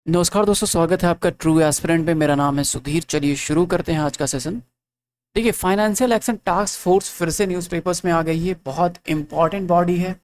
नमस्कार दोस्तों, स्वागत है आपका ट्रू एस्पिरेंट में। मेरा नाम है सुधीर। चलिए शुरू करते हैं आज का सेशन। देखिए, फाइनेंशियल एक्शन टास्क फोर्स फिर से न्यूज़पेपर्स में आ गई है। बहुत इंपॉर्टेंट बॉडी है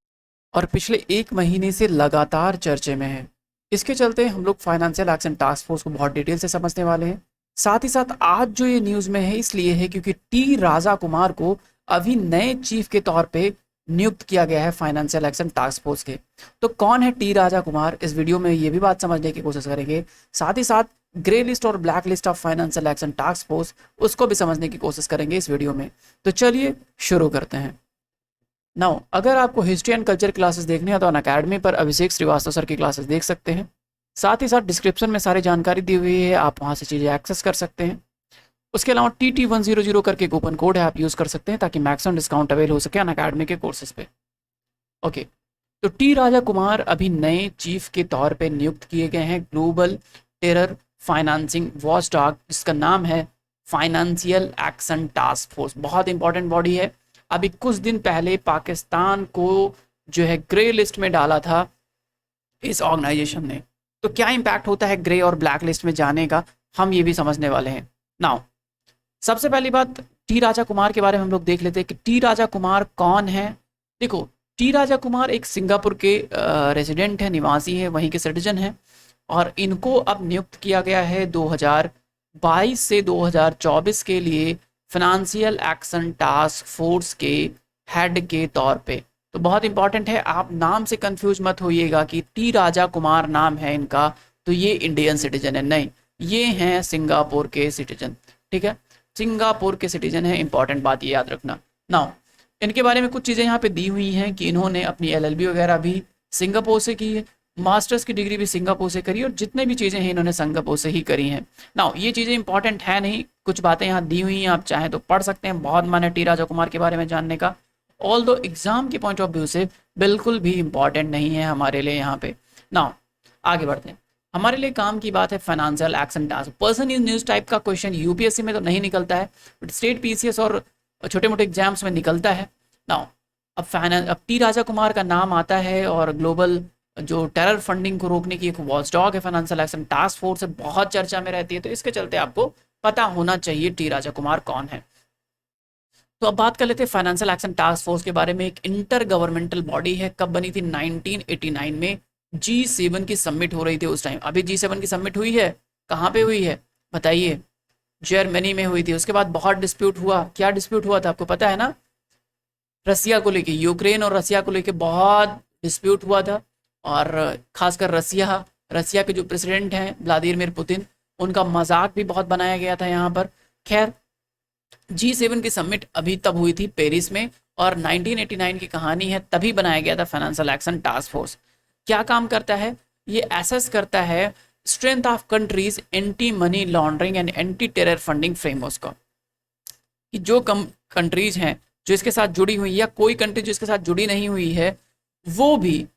और पिछले एक महीने से लगातार चर्चे में है। इसके चलते हम लोग फाइनेंशियल एक्शन टास्क फोर्स को बहुत डिटेल से समझने वाले हैं। साथ ही साथ आज जो ये न्यूज़ में है इसलिए है क्योंकि टी राजा कुमार को अभी नए चीफ के तौर पे नियुक्त किया गया है फाइनेंशियल एक्शन टास्क फोर्स के। तो कौन है टी राजा कुमार, इस वीडियो में ये भी बात समझने की कोशिश करेंगे। साथ ही साथ ग्रे लिस्ट और black list of financial action task force उसको भी समझने की कोशिश करेंगे इस वीडियो में। तो चलिए शुरू करते हैं। नाउ, अगर आपको हिस्ट्री एंड कल्चर क्लासेस देखने हैं तो अन अकेडमी पर अभिषेक श्रीवास्तव सर की क्लासेस देख सकते हैं। साथ ही साथ डिस्क्रिप्शन में सारी जानकारी दी हुई है, आप वहाँ से चीज़ें एक्सेस कर सकते हैं। उसके अलावा TT100 करके कूपन कोड है, आप यूज़ कर सकते हैं ताकि मैक्सिमम डिस्काउंट अवेल हो सके अन अकेडमी के कोर्सेज पे। ओके, तो टी राजा कुमार अभी नए चीफ के तौर पे नियुक्त किए गए हैं ग्लोबल टेरर फाइनेंसिंग वॉचडॉग, जिसका नाम है फाइनेंशियल एक्शन टास्क फोर्स। बहुत इंपॉर्टेंट बॉडी है। अभी कुछ दिन पहले पाकिस्तान को जो है ग्रे लिस्ट में डाला था इस ऑर्गेनाइजेशन ने। तो क्या इम्पैक्ट होता है ग्रे और ब्लैक लिस्ट में जाने का, हम ये भी समझने वाले हैं। नाउ, सबसे पहली बात टी राजा कुमार के बारे में हम लोग देख लेते हैं कि टी राजा कुमार कौन है। देखो, टी राजा कुमार एक सिंगापुर के रेजिडेंट है, निवासी है, वहीं के सिटीजन है। और इनको अब नियुक्त किया गया है 2022 से 2024 के लिए फाइनेंशियल एक्शन टास्क फोर्स के हेड के तौर पे। तो बहुत इंपॉर्टेंट है, आप नाम से कंफ्यूज मत होइएगा कि टी राजा कुमार नाम है इनका तो ये इंडियन सिटीजन है। नहीं, ये हैं सिंगापुर के सिटीजन। ठीक है, सिंगापुर के सिटीजन है। इंपॉर्टेंट बात ये याद रखना। नाउ, इनके बारे में कुछ चीज़ें यहाँ पे दी हुई हैं कि इन्होंने अपनी LLB वगैरह भी सिंगापुर से की है, मास्टर्स की डिग्री भी सिंगापुर से करी, और जितने भी चीज़ें हैं इन्होंने सिंगापुर से ही करी हैं। नाउ, ये चीज़ें इंपॉर्टेंट है नहीं, कुछ बातें यहाँ दी हुई हैं, आप चाहें तो पढ़ सकते हैं। बहुत मन है टी राजा कुमार के बारे में जानने का, ऑल दो एग्जाम के पॉइंट ऑफ व्यू से बिल्कुल भी इंपॉर्टेंट नहीं है हमारे लिए यहाँ पे। नाउ, आगे बढ़ते हैं। हमारे लिए काम की बात है financial action task person in news type का क्वेश्चन यूपीएससी में तो नहीं निकलता है, बट स्टेट PCS और छोटे मोटे एग्जाम्स में निकलता है। नाउ, अब टी राजा कुमार का नाम आता है और ग्लोबल जो टेरर फंडिंग को रोकने की एक वॉचडॉग है, फाइनेंशियल एक्शन टास्क फोर्स है, बहुत चर्चा में रहती है। तो इसके चलते आपको पता होना चाहिए टी राजा कुमार कौन है। तो अब बात कर लेते हैं फाइनेंशियल एक्शन टास्क फोर्स के बारे में। एक इंटर गवर्नमेंटल बॉडी है, कब बनी थी? 1989 में। G7 की समिट हो रही थी उस टाइम। अभी G7 की समिट हुई है, कहाँ पे हुई है बताइए? जर्मनी में हुई थी। उसके बाद बहुत डिस्प्यूट हुआ। क्या डिस्प्यूट हुआ था आपको पता है ना? रसिया को लेके, यूक्रेन और रसिया को लेके बहुत डिस्प्यूट हुआ था। और खासकर रसिया रसिया के जो प्रेसिडेंट हैं व्लादिमीर पुतिन, उनका मजाक भी बहुत बनाया गया था यहाँ पर। खैर, G7 की समिट अभी तब हुई थी पेरिस में, और 1989 की कहानी है, तभी बनाया गया था फाइनेंशियल एक्शन टास्क फोर्स। क्या काम करता है? ये एसेस करता है strength of countries anti money laundering and anti terror funding framework का, कि जो कंट्रीज हैं जो इसके साथ जुड़ी हुई, या कोई कंट्री जो इसके साथ जुड़ी नहीं हुई है, वो भी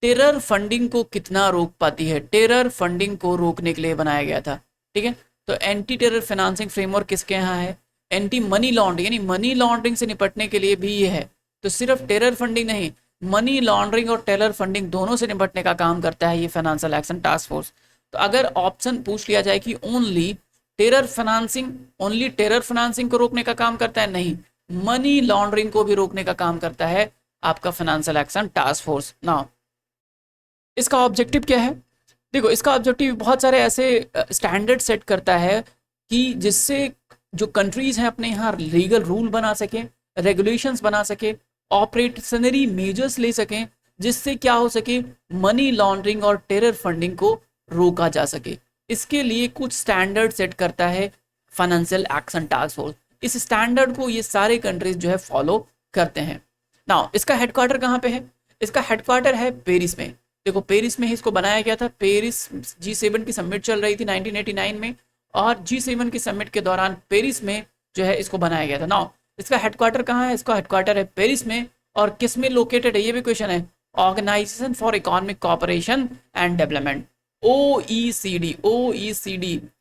टेरर फंडिंग को कितना रोक पाती है। टेरर फंडिंग को रोकने के लिए बनाया गया था। ठीक है, तो एंटी टेरर फाइनेंसिंग फ्रेमवर्क किसके यहाँ है? एंटी मनी लॉन्ड्रिंग, यानी मनी लॉन्ड्रिंग से निपटने के लिए भी ये है। तो सिर्फ टेरर फंडिंग नहीं, मनी लॉन्ड्रिंग और टेरर फंडिंग दोनों से निपटने का काम करता है ये फाइनेंशियल एक्शन टास्क फोर्स। तो अगर ऑप्शन पूछ लिया जाए कि ओनली टेरर फाइनेंसिंग को रोकने का काम करता है, नहीं, मनी लॉन्ड्रिंग को भी रोकने का काम करता है आपका फाइनेंशियल एक्शन टास्क फोर्स। ना, इसका ऑब्जेक्टिव क्या है? देखो, इसका ऑब्जेक्टिव बहुत सारे ऐसे स्टैंडर्ड सेट करता है कि जिससे जो कंट्रीज हैं अपने यहाँ लीगल रूल बना सकें, रेगुलेशंस बना सके, ऑपरेशनरी मेजर्स ले सकें, जिससे क्या हो सके, मनी लॉन्ड्रिंग और टेरर फंडिंग को रोका जा सके। इसके लिए कुछ स्टैंडर्ड सेट करता है फाइनेंशियल एक्शन टास्क फोर्स। इस स्टैंडर्ड को ये सारे कंट्रीज जो है फॉलो करते हैं। नाउ, इसका हेडक्वार्टर कहाँ पे है? इसका हेडक्वार्टर है पेरिस में। देखो, पेरिस में ही इसको बनाया गया था। पेरिस G7 की समिट चल रही थी 1989 में, और G7 की समिट के दौरान पेरिस में जो है इसको बनाया गया था। नाउ, इसका हेडक्वार्टर कहाँ है? इसका हेडक्वार्टर है पेरिस में। और किस में लोकेटेड है ये भी क्वेश्चन है। Organisation for economic cooperation and development,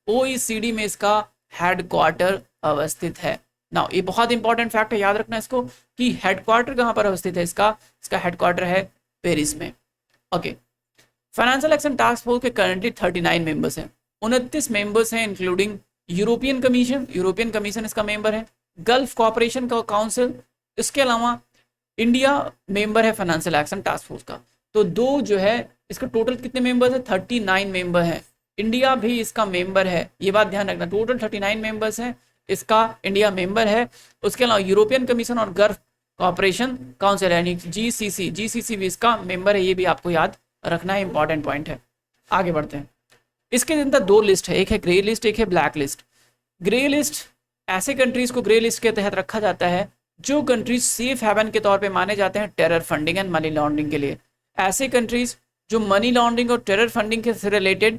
OECD में इसका हेडक्वार्टर अवस्थित है। नाउ, ये बहुत इंपॉर्टेंट फैक्ट है, याद रखना इसको, कि हेडक्वार्टर कहाँ पर अवस्थित है इसका। इसका हेडक्वार्टर है पेरिस में। Okay, financial action task force के करंटली 39 मेंबर्स हैं, 29 मेंबर्स हैं इंक्लूडिंग यूरोपियन कमीशन इसका मेंबर है, गल्फ कॉपरेशन का काउंसिल, इसके अलावा इंडिया मेंबर है फाइनेंशियल एक्शन टास्क फोर्स का। तो दो जो है इसका टोटल कितने मेंबर्स है, 39 मेंबर हैं, इंडिया भी इसका मेंबर है, ये बात ध्यान रखना, टोटल 39 मेंबर्स हैं, इसका इंडिया मेंबर है। उसके अलावा यूरोपियन कमीशन और गल्फ कॉपरेशन काउंसिल यानी जीसीसी भी इसका मेंबर है, ये भी आपको याद रखना है, इंपॉर्टेंट पॉइंट है। आगे बढ़ते हैं। इसके अंदर दो लिस्ट है, एक है ग्रे लिस्ट, एक है ब्लैक लिस्ट। ग्रे लिस्ट ऐसे कंट्रीज को ग्रे लिस्ट के तहत रखा जाता है जो कंट्रीज सेफ हेवन के तौर पे माने जाते हैं terror funding and money laundering के लिए। ऐसे कंट्रीज जो मनी लॉन्ड्रिंग और टेरर फंडिंग के से रिलेटेड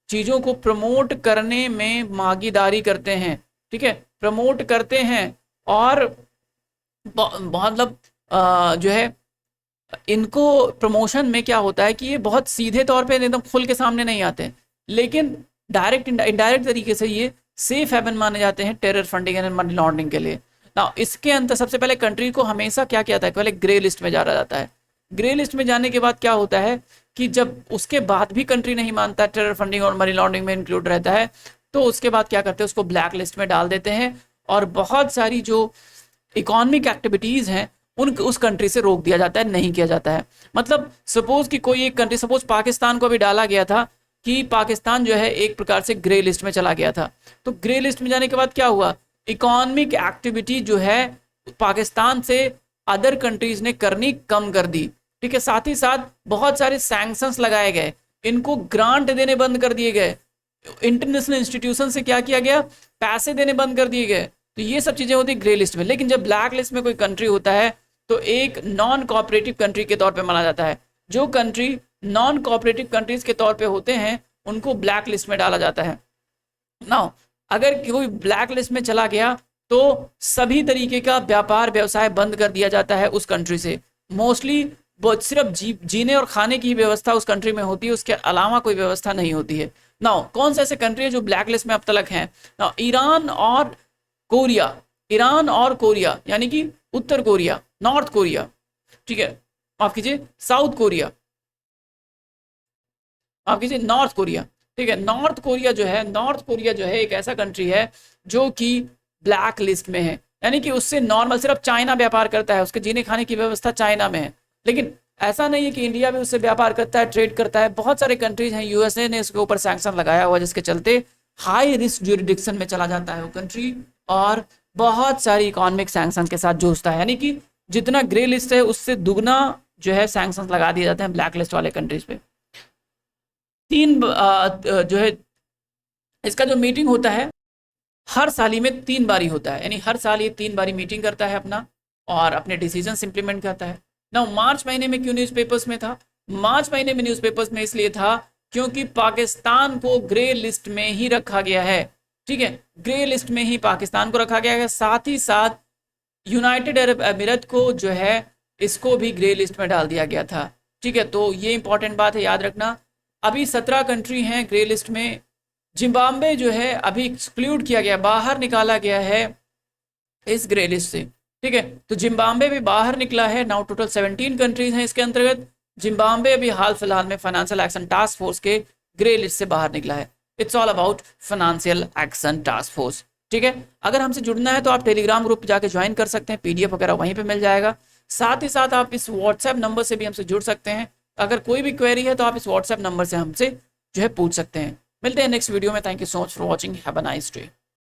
चीज़ों को प्रमोट करने में भागीदारी करते हैं, ठीक है, प्रमोट करते हैं और मतलब जो है इनको प्रमोशन में क्या होता है कि ये बहुत सीधे तौर पे एकदम खुल के सामने नहीं आते, लेकिन डायरेक्ट इनडायरेक्ट तरीके से ये सेफ हेवन माने जाते हैं terror funding and money laundering के लिए। ना इसके अंदर सबसे पहले कंट्री को हमेशा क्या किया जाता है, पहले ग्रे लिस्ट में जाना जाता है। ग्रे लिस्ट में जाने के बाद क्या होता है कि जब उसके बाद भी कंट्री नहीं मानता, टेरर फंडिंग और मनी लॉन्ड्रिंग में इंक्लूड रहता है, तो उसके बाद क्या करते हैं, उसको ब्लैक लिस्ट में डाल देते हैं और बहुत सारी जो इकोनॉमिक एक्टिविटीज़ हैं उस कंट्री से रोक दिया जाता है, नहीं किया जाता है। मतलब सपोज कि कोई एक कंट्री, सपोज पाकिस्तान को भी डाला गया था कि पाकिस्तान जो है एक प्रकार से ग्रे लिस्ट में चला गया था, तो ग्रे लिस्ट में जाने के बाद क्या हुआ, इकोनॉमिक एक्टिविटी जो है पाकिस्तान से अदर कंट्रीज ने करनी कम कर दी, ठीक है, साथ ही साथ बहुत सारे सैंक्शंस लगाए गए, इनको ग्रांट देने बंद कर दिए गए, इंटरनेशनल इंस्टीट्यूशन से क्या किया गया, पैसे देने बंद कर दिए गए। तो ये सब चीजें होती है ग्रे लिस्ट में। लेकिन जब ब्लैक लिस्ट में कोई कंट्री होता है तो एक नॉन कोऑपरेटिव कंट्री के तौर पे माना जाता है। जो कंट्री नॉन कोऑपरेटिव कंट्रीज के तौर पे होते हैं उनको ब्लैक लिस्ट में डाला जाता है। नाउ अगर कोई ब्लैक लिस्ट में चला गया तो सभी तरीके का व्यापार व्यवसाय बंद कर दिया जाता है उस कंट्री से। मोस्टली सिर्फ जीने और खाने की व्यवस्था उस कंट्री में होती है, उसके अलावा कोई व्यवस्था नहीं होती है। नाउ कौन से ऐसे कंट्री है जो ब्लैक लिस्ट में अब तक हैं? नाउ ईरान और कोरिया यानी कि उत्तर कोरिया, नॉर्थ कोरिया, ठीक है, माफ कीजिए साउथ कोरिया, माफ कीजिए नॉर्थ कोरिया, ठीक है। नॉर्थ कोरिया जो है एक ऐसा कंट्री है जो कि ब्लैक लिस्ट में है, यानी कि उससे नॉर्मल सिर्फ चाइना व्यापार करता है, उसके जीने खाने की व्यवस्था चाइना में है। लेकिन ऐसा नहीं है कि इंडिया भी उससे व्यापार करता है, ट्रेड करता है। बहुत सारे कंट्रीज हैं, यूएसए ने इसके ऊपर सैंक्शन लगाया हुआ जिसके चलते हाई रिस्क ज्यूरिडिक्शन में चला जाता है वो कंट्री और बहुत सारी इकोनॉमिक सैंक्शन के साथ जूझता है। यानी कि जितना ग्रे लिस्ट है उससे दुगना जो है सैंक्शन लगा दिए जाते हैं ब्लैक लिस्ट वाले कंट्रीज पे। जो है इसका जो मीटिंग होता है हर साल ही में 3 बारी होता है, यानी हर साल ये 3 बारी मीटिंग करता है अपना और अपने डिसीजन इंप्लीमेंट करता है। ना मार्च महीने में क्यों न्यूज़पेपर्स में था? मार्च महीने में न्यूज़पेपर्स में इसलिए था क्योंकि पाकिस्तान को ग्रे लिस्ट में ही रखा गया है, ठीक है, ग्रे लिस्ट में ही पाकिस्तान को रखा गया है। साथ ही साथ यूनाइटेड अरब अमीरात को जो है इसको भी ग्रे लिस्ट में डाल दिया गया था, ठीक है। तो ये इंपॉर्टेंट बात है, याद रखना। अभी 17 कंट्री हैं ग्रे लिस्ट में। जिम्बाब्वे जो है अभी एक्सक्लूड किया गया, बाहर निकाला गया है इस ग्रे लिस्ट से, ठीक है। तो जिम्बाब्वे भी बाहर निकला है। नाउ टोटल 17 कंट्रीज हैं इसके अंतर्गत। जिम्बाब्वे अभी हाल फिलहाल में फाइनेंशियल एक्शन टास्क फोर्स के ग्रे लिस्ट से बाहर निकला है। It's all about financial action task force, ठीक है। अगर हमसे जुड़ना है तो आप टेलीग्राम ग्रुप पे जाके ज्वाइन कर सकते हैं, पीडीएफ वगैरह वहीं पे मिल जाएगा। साथ ही साथ आप इस व्हाट्सएप नंबर से भी हमसे जुड़ सकते हैं। अगर कोई भी क्वेरी है तो आप इस व्हाट्सएप नंबर से हमसे जो है पूछ सकते हैं। मिलते हैं नेक्स्ट वीडियो में। Thank you so much for watching, have a nice day.